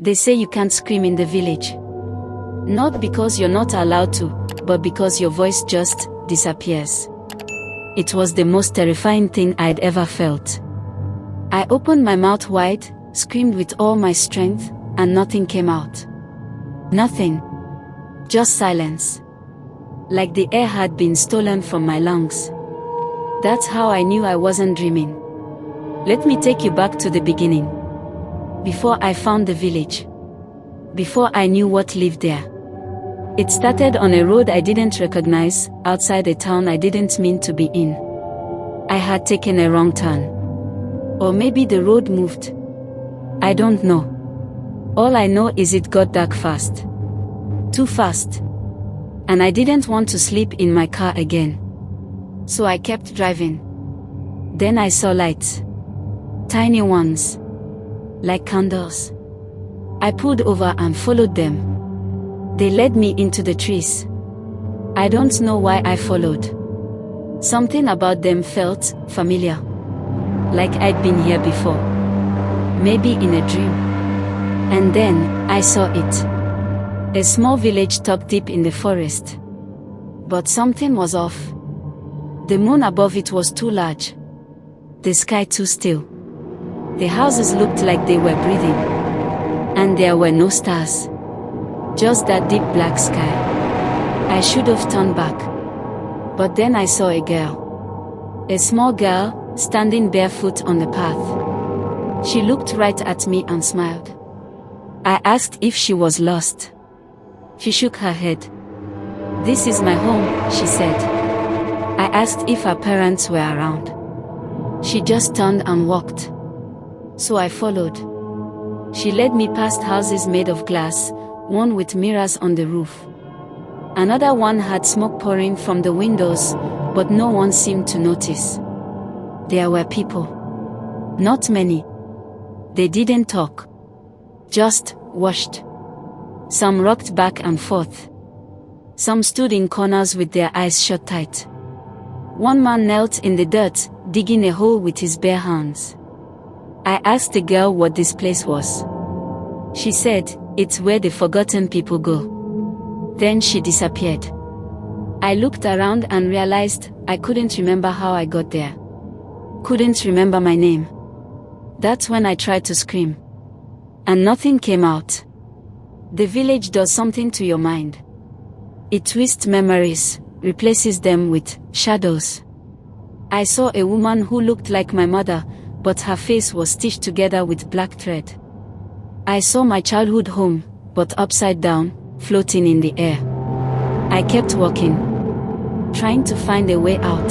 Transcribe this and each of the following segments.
They say you can't scream in the village. Not because you're not allowed to, but because your voice just disappears. It was the most terrifying thing I'd ever felt. I opened my mouth wide, screamed with all my strength, and nothing came out. Nothing. Just silence. Like the air had been stolen from my lungs. That's how I knew I wasn't dreaming. Let me take you back to the beginning. Before I found the village. Before I knew what lived there. It started on a road I didn't recognize, outside a town I didn't mean to be in. I had taken a wrong turn. Or maybe the road moved. I don't know. All I know is it got dark fast. Too fast. And I didn't want to sleep in my car again. So I kept driving. Then I saw lights. Tiny ones. Like candles. I pulled over and followed them. They led me into the trees. I don't know why I followed. Something about them felt familiar. Like I'd been here before. Maybe in a dream. And then, I saw it. A small village tucked deep in the forest. But something was off. The moon above it was too large. The sky too still. The houses looked like they were breathing. And there were no stars. Just that deep black sky. I should have turned back. But then I saw a girl. A small girl, standing barefoot on the path. She looked right at me and smiled. I asked if she was lost. She shook her head. "This is my home," she said. I asked if her parents were around. She just turned and walked. So I followed. She led me past houses made of glass, one with mirrors on the roof. Another one had smoke pouring from the windows, but no one seemed to notice. There were people. Not many. They didn't talk. Just watched. Some rocked back and forth. Some stood in corners with their eyes shut tight. One man knelt in the dirt, digging a hole with his bare hands. I asked the girl what this place was. She said, "It's where the forgotten people go." Then she disappeared. I looked around and realized I couldn't remember how I got there. Couldn't remember my name. That's when I tried to scream. And nothing came out. The village does something to your mind. It twists memories, replaces them with shadows. I saw a woman who looked like my mother, but her face was stitched together with black thread. I saw my childhood home, but upside down, floating in the air. I kept walking, trying to find a way out.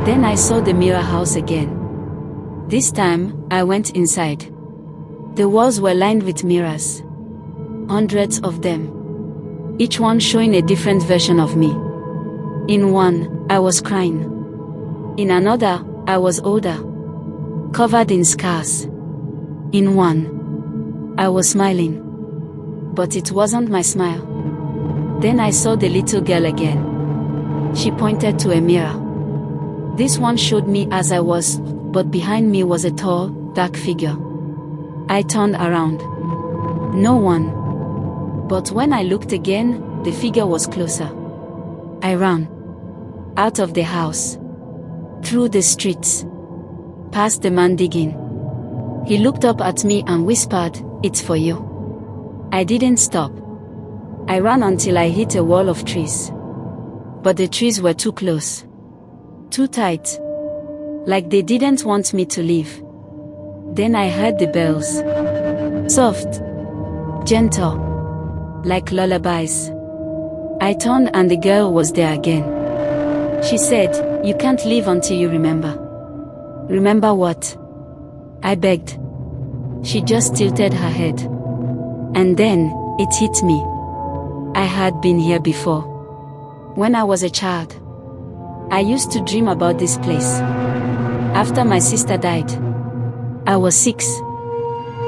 Then I saw the mirror house again. This time, I went inside. The walls were lined with mirrors. Hundreds of them. Each one showing a different version of me. In one, I was crying. In another, I was older. Covered in scars. In one, I was smiling. But it wasn't my smile. Then I saw the little girl again. She pointed to a mirror. This one showed me as I was, but behind me was a tall, dark figure. I turned around. No one. But when I looked again, the figure was closer. I ran. Out of the house. Through the streets. Past the man digging. He looked up at me and whispered, "It's for you." I didn't stop. I ran until I hit a wall of trees. But the trees were too close. Too tight. Like they didn't want me to leave. Then I heard the bells. Soft. Gentle. Like lullabies. I turned and the girl was there again. She said, "You can't leave until you remember." Remember what? I begged. She just tilted her head. And then, it hit me. I had been here before. When I was a child. I used to dream about this place. After my sister died. I was 6.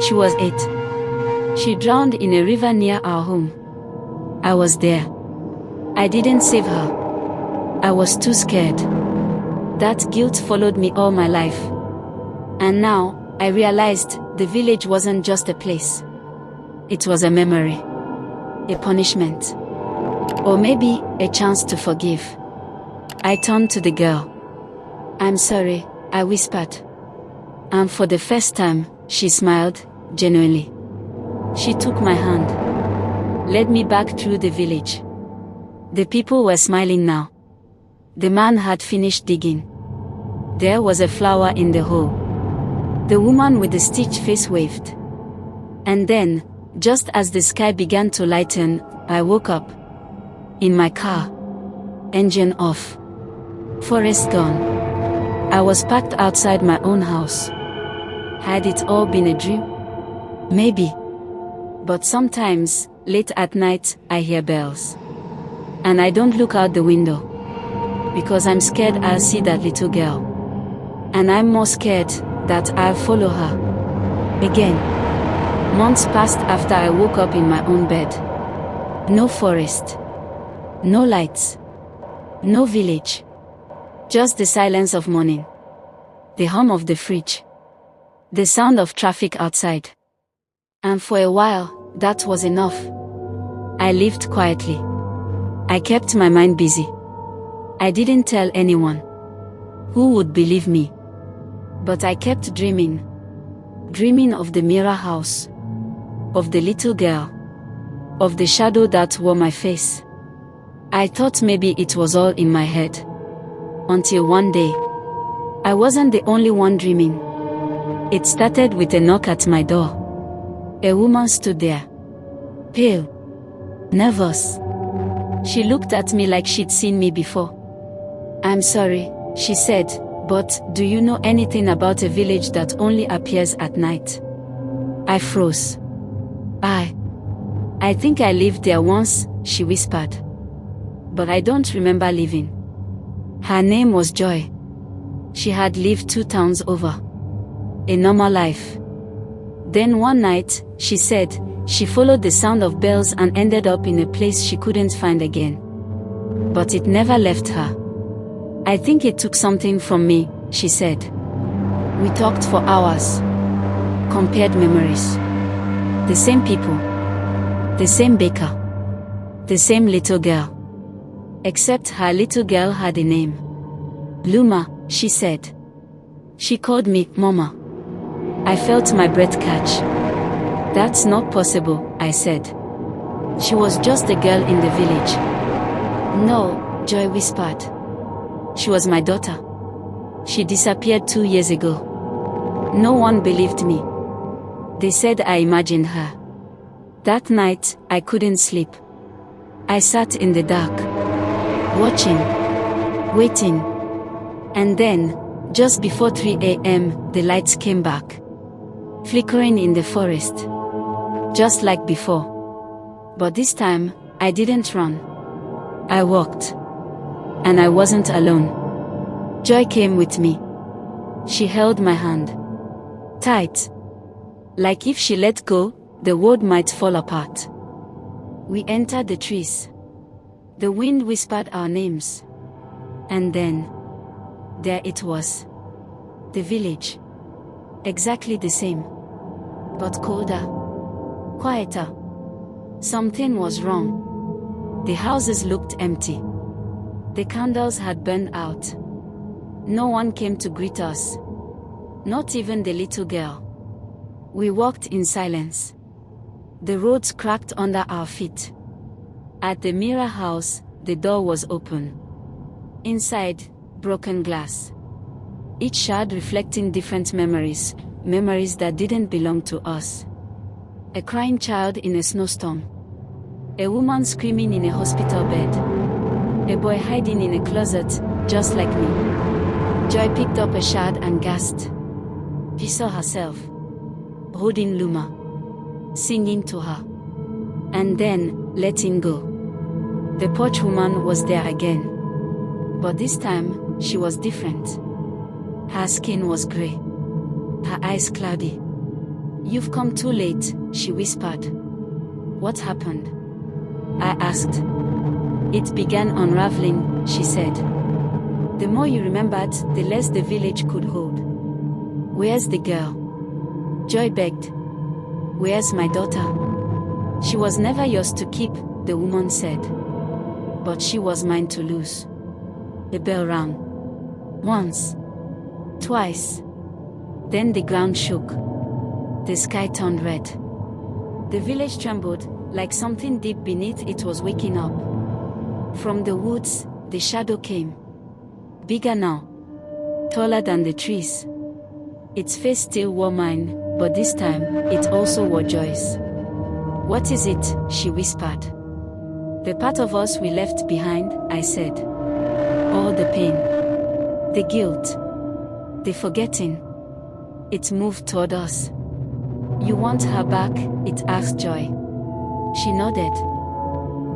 She was 8. She drowned in a river near our home. I was there. I didn't save her. I was too scared. That guilt followed me all my life. And now, I realized the village wasn't just a place. It was a memory, a punishment, or maybe a chance to forgive. I turned to the girl. "I'm sorry," I whispered. And for the first time, she smiled, genuinely. She took my hand, led me back through the village. The people were smiling now. The man had finished digging. There was a flower in the hole. The woman with the stitched face waved. And then, just as the sky began to lighten, I woke up. In my car. Engine off. Forest gone. I was parked outside my own house. Had it all been a dream? Maybe. But sometimes, late at night, I hear bells. And I don't look out the window. Because I'm scared I'll see that little girl. And I'm more scared that I'll follow her. Again. Months passed after I woke up in my own bed. No forest. No lights. No village. Just the silence of morning. The hum of the fridge. The sound of traffic outside. And for a while, that was enough. I lived quietly. I kept my mind busy. I didn't tell anyone. Who would believe me? But I kept dreaming. Dreaming of the mirror house. Of the little girl. Of the shadow that wore my face. I thought maybe it was all in my head. Until one day. I wasn't the only one dreaming. It started with a knock at my door. A woman stood there. Pale. Nervous. She looked at me like she'd seen me before. "I'm sorry," she said, "but do you know anything about a village that only appears at night?" I froze. I think I lived there once," she whispered. "But I don't remember leaving." Her name was Joy. She had lived 2 towns over. A normal life. Then one night, she said, she followed the sound of bells and ended up in a place she couldn't find again. But it never left her. "I think it took something from me," she said. We talked for hours. Compared memories. The same people. The same baker. The same little girl. Except her little girl had a name. "Luma," she said. She called me Mama. I felt my breath catch. "That's not possible," I said. "She was just a girl in the village." "No," Joy whispered. "She was my daughter. She disappeared 2 years ago." No one believed me. They said I imagined her. That night, I couldn't sleep. I sat in the dark. Watching. Waiting. And then, just before 3 a.m., the lights came back. Flickering in the forest. Just like before. But this time, I didn't run. I walked. And I wasn't alone. Joy came with me. She held my hand. Tight. Like if she let go, the world might fall apart. We entered the trees. The wind whispered our names. And then, there it was. The village. Exactly the same. But colder. Quieter. Something was wrong. The houses looked empty. The candles had burned out. No one came to greet us. Not even the little girl. We walked in silence. The roads cracked under our feet. At the mirror house, the door was open. Inside, broken glass. Each shard reflecting different memories, memories that didn't belong to us. A crying child in a snowstorm. A woman screaming in a hospital bed. A boy hiding in a closet, just like me. Joy picked up a shard and gasped. She saw herself. Holding Luma. Singing to her. And then, letting go. The porch woman was there again. But this time, she was different. Her skin was gray. Her eyes cloudy. "You've come too late," she whispered. "What happened?" I asked. "It began unraveling," she said. "The more you remembered, the less the village could hold." "Where's the girl?" Joy begged. "Where's my daughter?" She was never yours to keep, the woman said. But she was mine to lose. The bell rang. Once. Twice. Then the ground shook. The sky turned red. The village trembled, like something deep beneath it was waking up. From the woods, the shadow came. Bigger now. Taller than the trees. Its face still wore mine, but this time, it also wore Joy's. "What is it?" she whispered. "The part of us we left behind," I said. "All the pain. The guilt. The forgetting." It moved toward us. "You want her back?" it asked Joy. She nodded.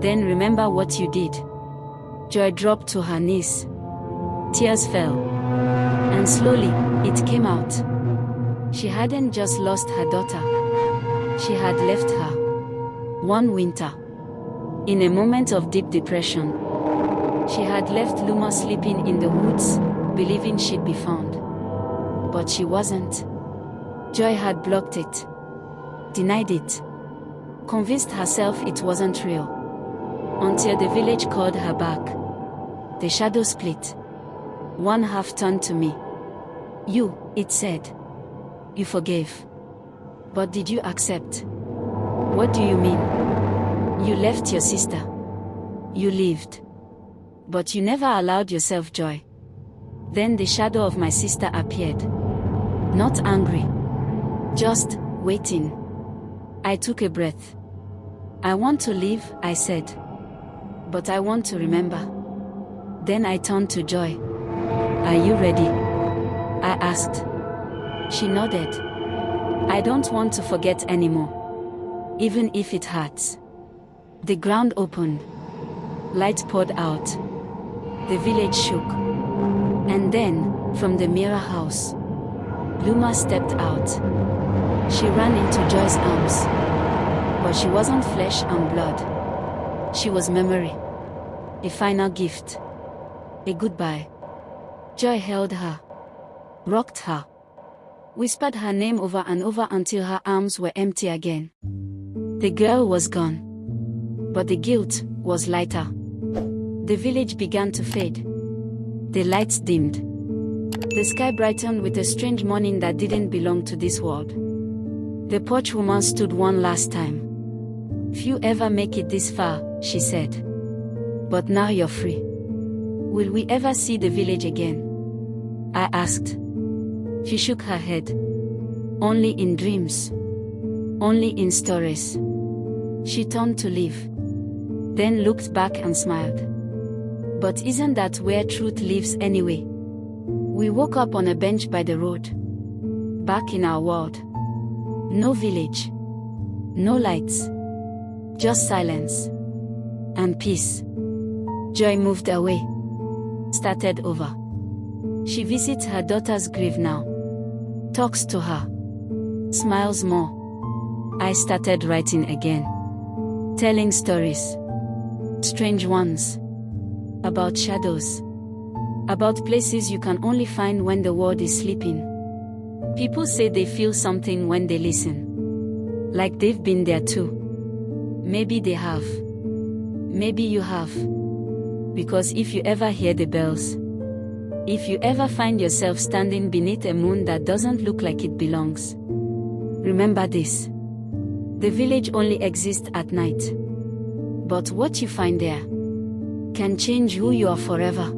"Then remember what you did." Joy dropped to her knees. Tears fell. And slowly, it came out. She hadn't just lost her daughter. She had left her. One winter. In a moment of deep depression. She had left Luma sleeping in the woods, believing she'd be found. But she wasn't. Joy had blocked it. Denied it. Convinced herself it wasn't real. Until the village called her back. The shadow split. One half turned to me. "You," it said. "You forgave. But did you accept?" "What do you mean?" "You left your sister. You lived. But you never allowed yourself joy." Then the shadow of my sister appeared. Not angry. Just waiting. I took a breath. "I want to live," I said. "But I want to remember." Then I turned to Joy. "Are you ready?" I asked. She nodded. "I don't want to forget anymore. Even if it hurts." The ground opened. Light poured out. The village shook. And then, from the mirror house, Luma stepped out. She ran into Joy's arms. But she wasn't flesh and blood. She was memory. A final gift. A goodbye. Joy held her. Rocked her. Whispered her name over and over until her arms were empty again. The girl was gone. But the guilt was lighter. The village began to fade. The lights dimmed. The sky brightened with a strange morning that didn't belong to this world. The porch woman stood one last time. "Few ever make it this far," she said. "But now you're free. Will we ever see the village again?" I asked. She shook her head. "Only in dreams. Only in stories." She turned to leave. Then looked back and smiled. But isn't that where truth lives anyway? We woke up on a bench by the road. Back in our world. No village. No lights. Just silence. And peace. Joy moved away. Started over. She visits her daughter's grave now. Talks to her. Smiles more. I started writing again. Telling stories. Strange ones. About shadows. About places you can only find when the world is sleeping. People say they feel something when they listen. Like they've been there too. Maybe they have. Maybe you have. Because if you ever hear the bells, if you ever find yourself standing beneath a moon that doesn't look like it belongs, remember this. The village only exists at night. But what you find there can change who you are forever.